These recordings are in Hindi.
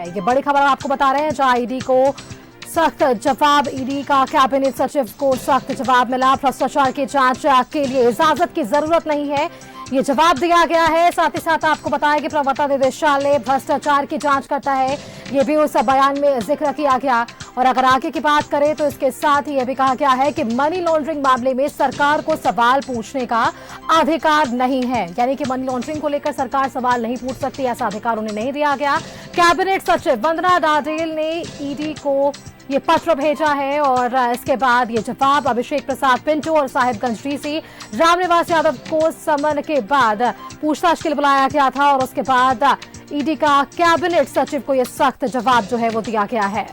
है। ये बड़ी खबर आपको बता रहे हैं, जहां ईडी को सख्त जवाब, ईडी का कैबिनेट सचिव को सख्त जवाब मिला। भ्रष्टाचार की जांच के लिए इजाजत की जरूरत नहीं है, ये जवाब दिया गया है। साथ ही साथ आपको बताया कि प्रवर्तन निदेशालय भ्रष्टाचार की जांच करता है, ये भी उस बयान में जिक्र किया गया। और अगर आगे की बात करें तो इसके साथ ही यह भी कहा गया है कि मनी लॉन्ड्रिंग मामले में सरकार को सवाल पूछने का अधिकार नहीं है, यानी कि मनी लॉन्ड्रिंग को लेकर सरकार सवाल नहीं पूछ सकती, ऐसा अधिकार उन्हें नहीं दिया गया। कैबिनेट सचिव वंदना डाडेल ने ईडी को ये पत्र भेजा है और इसके बाद ये जवाब अभिषेक प्रसाद पिंटू और साहिबगंज डीसी रामनिवास यादव को समन के बाद पूछताछ के लिए बुलाया गया था और उसके बाद ईडी का कैबिनेट सचिव को ये सख्त जवाब जो है वो दिया गया है।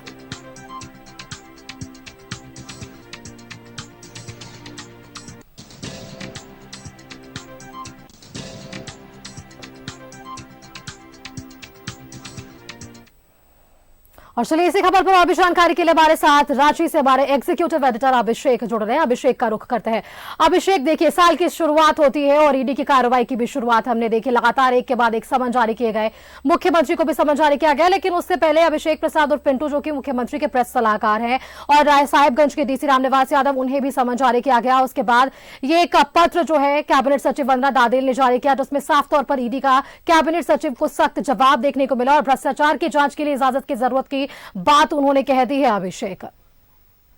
और चलिए इसी खबर पर और भी जानकारी के लिए हमारे साथ रांची से हमारे एग्जीक्यूटिव एडिटर अभिषेक जुड़ रहे हैं। अभिषेक का रुख करते हैं। अभिषेक, देखिए साल की शुरुआत होती है और ईडी की कार्रवाई की भी शुरुआत हमने देखी, लगातार एक के बाद एक समन जारी किए गए, मुख्यमंत्री को भी समन जारी किया गया। लेकिन उससे पहले अभिषेक प्रसाद और पिंटू जो कि मुख्यमंत्री के प्रेस सलाहकार हैं और साहिबगंज के डीसी रामनिवास यादव, उन्हें भी समन जारी किया गया। उसके बाद ये एक पत्र जो है कैबिनेट सचिव वंदना डाडेल ने जारी किया, जिसमें साफ तौर पर ईडी का कैबिनेट सचिव को सख्त जवाब देखने को मिला और भ्रष्टाचार की जांच के लिए इजाजत की जरूरत की बात उन्होंने कह दी है। अभिषेक,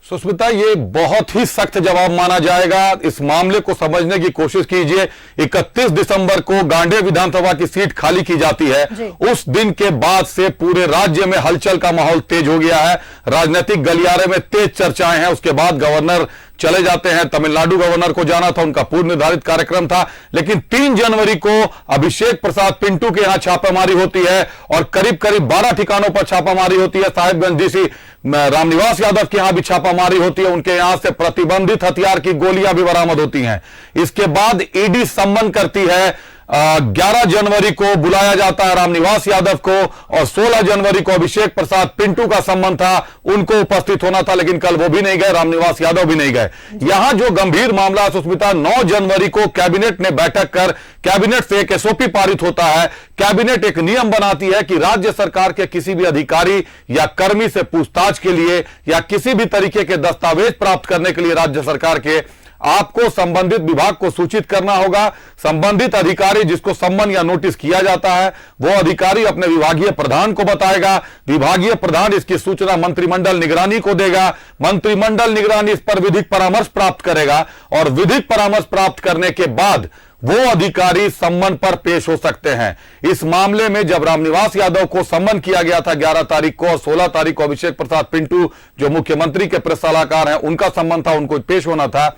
सुष्मिता, ये बहुत ही सख्त जवाब माना जाएगा। इस मामले को समझने की कोशिश कीजिए। 31 दिसंबर को गांडेय विधानसभा की सीट खाली की जाती है। उस दिन के बाद से पूरे राज्य में हलचल का माहौल तेज हो गया है, राजनीतिक गलियारे में तेज चर्चाएं हैं। उसके बाद गवर्नर चले जाते हैं, तमिलनाडु गवर्नर को जाना था, उनका पूर्व निर्धारित कार्यक्रम था। लेकिन 3 जनवरी को अभिषेक प्रसाद पिंटू के यहां छापेमारी होती है और करीब करीब 12 ठिकानों पर छापामारी होती है। साहिबगंज डीसी रामनिवास यादव के यहां भी छापामारी होती है, उनके यहां से प्रतिबंधित हथियार की गोलियां भी बरामद होती हैं। इसके बाद ईडी सम्मन करती है। 11 जनवरी को बुलाया जाता है रामनिवास यादव को और 16 जनवरी को अभिषेक प्रसाद पिंटू का सम्मन था, उनको उपस्थित होना था, लेकिन कल वो भी नहीं गए, रामनिवास यादव भी नहीं गए। यहां जो गंभीर मामला सुष्मिता, 9 जनवरी को कैबिनेट ने बैठक कर कैबिनेट से एक एसओपी पारित होता है। कैबिनेट एक नियम बनाती है कि राज्य सरकार के किसी भी अधिकारी या कर्मी से पूछताछ के लिए या किसी भी तरीके के दस्तावेज प्राप्त करने के लिए राज्य सरकार के आपको संबंधित विभाग को सूचित करना होगा। संबंधित अधिकारी जिसको सम्मन या नोटिस किया जाता है, वो अधिकारी अपने विभागीय प्रधान को बताएगा। विभागीय प्रधान इसकी सूचना मंत्रिमंडल निगरानी को देगा। मंत्रिमंडल निगरानी इस पर विधिक परामर्श प्राप्त करेगा और विधिक परामर्श प्राप्त करने के बाद वो अधिकारी सम्मन पर पेश हो सकते हैं। इस मामले में जब रामनिवास यादव को सम्मन किया गया था 11 तारीख को और 16 तारीख को अभिषेक प्रसाद पिंटू जो मुख्यमंत्री के प्रेस सलाहकार हैं, उनका सम्मन था, उनको पेश होना था।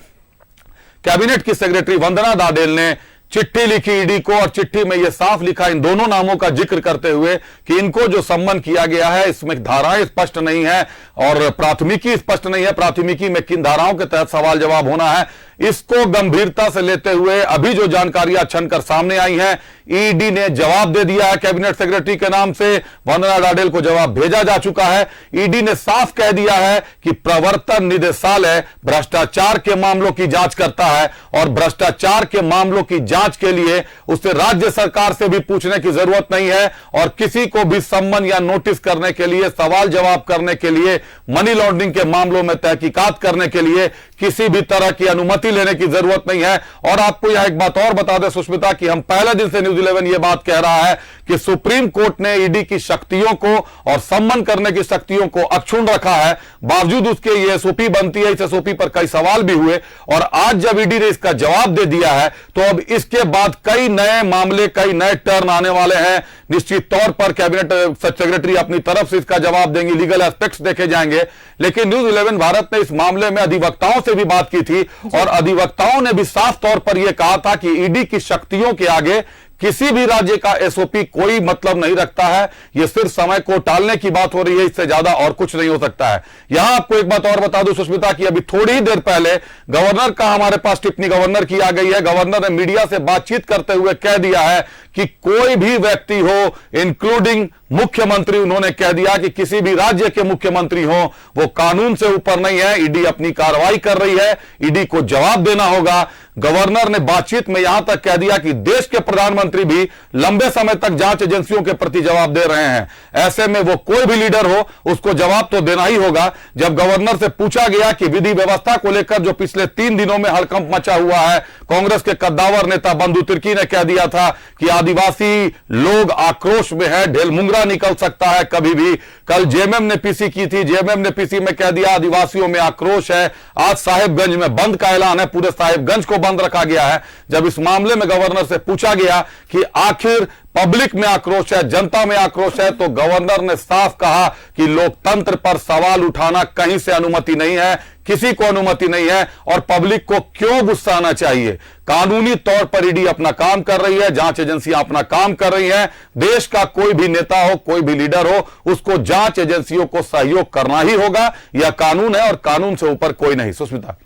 कैबिनेट की सेक्रेटरी वंदना डाडेल ने चिट्ठी लिखी ईडी को और चिट्ठी में यह साफ लिखा, इन दोनों नामों का जिक्र करते हुए, कि इनको जो सम्मन किया गया है इसमें धाराएं स्पष्ट नहीं है और प्राथमिकी स्पष्ट नहीं है। प्राथमिकी में किन धाराओं के तहत सवाल जवाब होना है, इसको गंभीरता से लेते हुए अभी जो जानकारियां छनकर सामने आई हैं, ईडी ने जवाब दे दिया है। कैबिनेट सेक्रेटरी के नाम से वंदना डाडेल को जवाब भेजा जा चुका है। ईडी ने साफ कह दिया है कि प्रवर्तन निदेशालय भ्रष्टाचार के मामलों की जांच करता है और भ्रष्टाचार के मामलों की जांच के लिए उसे राज्य सरकार से भी पूछने की जरूरत नहीं है और किसी को भी सम्मन या नोटिस करने के लिए, सवाल जवाब करने के लिए, मनी लॉन्ड्रिंग के मामलों में तहकीकात करने के लिए किसी भी तरह की अनुमति लेने की जरूरत नहीं है। और आपको यह एक बात और बता दें सुष्मिता कि हम पहले दिन से न्यूज़ 11 यह बात कह रहा है कि सुप्रीम कोर्ट ने ईडी की शक्तियों को और सम्मन करने की शक्तियों को अक्षुण्ण रखा है। बावजूद उसके ये एसओपी बनती है, इस एसओपी पर कई सवाल भी हुए और आज जब ईडी ने इसका जवाब दे दिया है तो अब इसके बाद कई नए मामले, कई नए टर्न आने वाले हैं। निश्चित तौर पर कैबिनेट सेक्रेटरी अपनी तरफ से इसका जवाब देंगे, लीगल एस्पेक्ट्स देखे जाएंगे। लेकिन न्यूज़ 11 भारत ने इस मामले में अधिवक्ताओं से भी बात की थी और अधिवक्ताओं ने भी साफ तौर पर यह कहा था कि ईडी की शक्तियों के आगे किसी भी राज्य का एसओपी कोई मतलब नहीं रखता है। यह सिर्फ समय को टालने की बात हो रही है, इससे ज्यादा और कुछ नहीं हो सकता है। यहां आपको एक बात और बता दूं सुष्मिता कि अभी थोड़ी ही देर पहले गवर्नर का हमारे पास टिप्पणी गवर्नर की आ गई है। गवर्नर ने मीडिया से बातचीत करते हुए कह दिया है कि कोई भी व्यक्ति हो, इंक्लूडिंग मुख्यमंत्री उन्होंने कह दिया कि किसी भी राज्य के मुख्यमंत्री हो वो कानून से ऊपर नहीं है, ईडी अपनी कार्रवाई कर रही है, ईडी को जवाब देना होगा। गवर्नर ने बातचीत में यहां तक कह दिया कि देश के प्रधानमंत्री भी लंबे समय तक जांच एजेंसियों के प्रति जवाब दे रहे हैं, ऐसे में वो कोई भी लीडर हो उसको जवाब तो देना ही होगा। जब गवर्नर से पूछा गया कि विधि व्यवस्था को लेकर जो पिछले 3 दिनों में हड़कंप मचा हुआ है, कांग्रेस के कद्दावर नेता बंधु तिर्की ने कह दिया था कि आदिवासी लोग आक्रोश में है, ढेलमुंगरा निकल सकता है कभी भी। कल जेएमएम ने पीसी की थी, जेएमएम ने पीसी में कह दिया आदिवासियों में आक्रोश है। आज साहिबगंज में बंद का ऐलान है, पूरे साहिबगंज को बंद रखा गया है। जब इस मामले में गवर्नर से पूछा गया कि आखिर पब्लिक में आक्रोश है, जनता में आक्रोश है, तो गवर्नर ने साफ कहा कि लोकतंत्र पर सवाल उठाना कहीं से अनुमति नहीं है, किसी को अनुमति नहीं है, और पब्लिक को क्यों गुस्सा आना चाहिए। कानूनी तौर पर ईडी अपना काम कर रही है, जांच एजेंसियां अपना काम कर रही हैं। देश का कोई भी नेता हो, कोई भी लीडर हो, उसको जांच एजेंसियों को सहयोग करना ही होगा। यह कानून है और कानून से ऊपर कोई नहीं। सुष्मिता।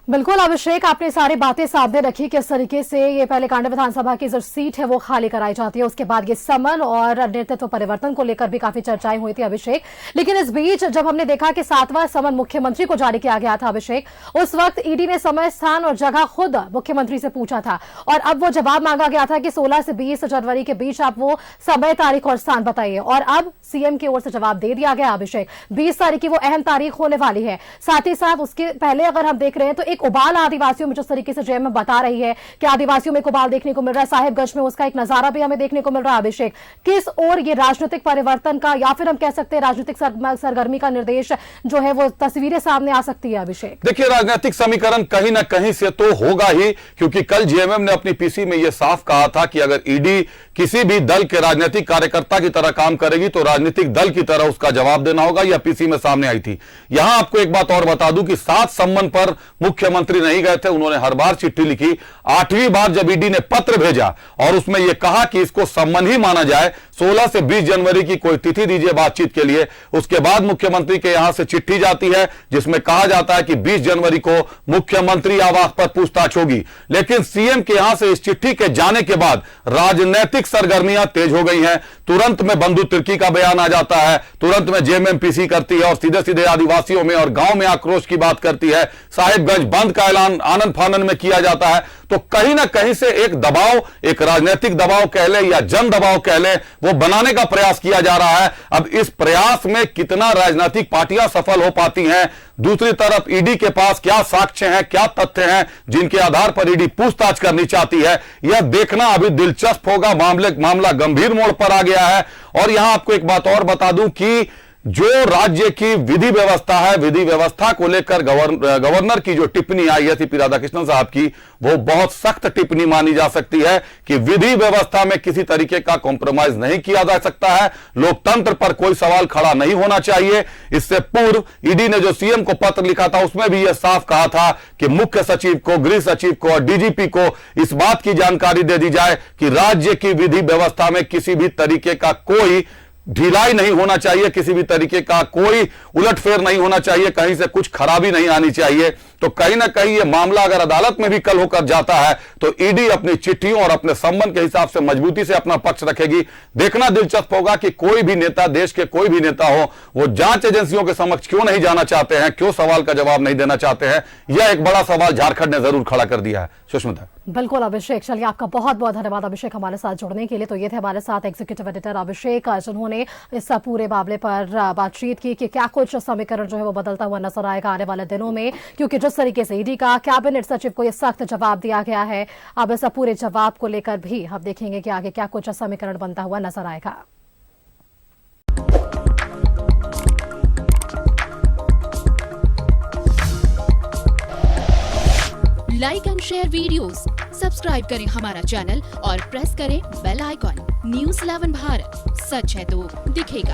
बिल्कुल अभिषेक, आपने सारी बातें सामने रखी किस तरीके से ये पहले कांडा विधानसभा की जो सीट है वो खाली कराई जाती है, उसके बाद ये समन और नेतृत्व परिवर्तन को लेकर भी काफी चर्चाएं हुई थी अभिषेक। लेकिन इस बीच जब हमने देखा कि 7वां समन मुख्यमंत्री को जारी किया गया था अभिषेक, उस वक्त ईडी ने समय, स्थान और जगह खुद मुख्यमंत्री से पूछा था, और अब वो जवाब मांगा गया था कि 16 से 20 जनवरी के बीच आप वो समय, तारीख और स्थान बताइए, और अब सीएम की ओर से जवाब दे दिया गया अभिषेक। 20 तारीख की वो अहम तारीख होने वाली है। साथ ही साथ उसके पहले अगर हम देख रहे हैं तो एक उबाल आदिवासियों में, जिस तरीके से जेएमएम बता रही है कि आदिवासियों में एक उबाल देखने को मिल रहा है, साहिबगंज में उसका एक नजारा भी हमें देखने को मिल रहा है अभिषेक। किस ओर ये राजनीतिक परिवर्तन का, या फिर हम कह सकते हैं राजनीतिक सरगर्मी का निर्देश जो है वो तस्वीरें सामने आ सकती है अभिषेक? देखिए, राजनीतिक समीकरण कहीं ना कहीं से तो होगा ही, क्योंकि कल जेएमएम ने अपनी पीसी में यह साफ कहा था कि अगर ईडी किसी भी दल के राजनीतिक कार्यकर्ता की तरह काम करेगी तो राजनीतिक दल की तरह उसका जवाब देना होगा। यह पीसी में सामने आई थी। यहां आपको एक बात और बता दूं कि 7 सम्मन पर मुख्यमंत्री नहीं गए थे, उन्होंने हर बार चिट्ठी लिखी। 8वीं बार जब ईडी ने पत्र भेजा और उसमें यह कहा कि इसको सम्मन ही माना जाए, 16 से 20 जनवरी की कोई तिथि दीजिए बातचीत के लिए, उसके बाद मुख्यमंत्री के यहां से चिट्ठी जाती है जिसमें कहा जाता है कि 20 जनवरी को मुख्यमंत्री आवास पर पूछताछ होगी। लेकिन सीएम के यहां से इस चिट्ठी के जाने के बाद राजनीतिक सरगर्मियां तेज हो गई हैं। तुरंत में बंधु तिर्की का बयान आ जाता है, तुरंत में जेएमएम पीसी करती है और सीधे सीधे आदिवासियों में और गांव में आक्रोश की बात करती है। साहिबगंज बंद का ऐलान आनंद फानन में किया जाता है। तो कहीं ना कहीं से एक दबाव, एक राजनीतिक दबाव कह ले या जन दबाव कह ले, वो बनाने का प्रयास किया जा रहा है। अब इस प्रयास में कितना राजनीतिक पार्टियां सफल हो पाती हैं, दूसरी तरफ ईडी के पास क्या साक्ष्य हैं, क्या तथ्य हैं जिनके आधार पर ईडी पूछताछ करनी चाहती है, यह देखना अभी दिलचस्प होगा। मामला गंभीर मोड़ पर आ गया है। और यहां आपको एक बात और बता दूं कि जो राज्य की विधि व्यवस्था है, विधि व्यवस्था को लेकर गवर्नर की जो टिप्पणी आई है सीपी राधाकृष्णन साहब की, वो बहुत सख्त टिप्पणी मानी जा सकती है कि विधि व्यवस्था में किसी तरीके का कॉम्प्रोमाइज नहीं किया जा सकता है, लोकतंत्र पर कोई सवाल खड़ा नहीं होना चाहिए। इससे पूर्व ईडी ने जो सीएम को पत्र लिखा था उसमें भी यह साफ कहा था कि मुख्य सचिव को, गृह सचिव को और डीजीपी को इस बात की जानकारी दे दी जाए कि राज्य की विधि व्यवस्था में किसी भी तरीके का कोई ढिलाई नहीं होना चाहिए, किसी भी तरीके का कोई उलटफेर नहीं होना चाहिए, कहीं से कुछ खराबी नहीं आनी चाहिए। तो कहीं ना कहीं यह मामला अगर अदालत में भी कल होकर जाता है तो ईडी अपनी चिट्ठियों और अपने संबंध के हिसाब से मजबूती से अपना पक्ष रखेगी। देखना दिलचस्प होगा कि कोई भी नेता, देश के कोई भी नेता हो, वो जांच एजेंसियों के समक्ष क्यों नहीं जाना चाहते हैं, क्यों सवाल का जवाब नहीं देना चाहते हैं। यह एक बड़ा सवाल झारखंड ने जरूर खड़ा कर दिया है। सुष्मिता। बिल्कुल अभिषेक, चलिए आपका बहुत बहुत धन्यवाद अभिषेक हमारे साथ जुड़ने के लिए। तो ये थे हमारे साथ एग्जीक्यूटिव एडिटर अभिषेक, जिन्होंने इस पूरे मामले पर बातचीत की कि क्या कुछ समीकरण जो है वो बदलता हुआ नजर आएगा आने वाले दिनों में, क्योंकि जिस तरीके से ईडी का कैबिनेट सचिव को यह सख्त जवाब दिया गया है, अब इस पूरे जवाब को लेकर भी हम देखेंगे कि आगे क्या कुछ समीकरण बनता हुआ नजर आएगा। Like and share videos, subscribe करें हमारा चैनल और प्रेस करें बेल आइकॉन। न्यूज़ 11 भारत, सच है तो दिखेगा।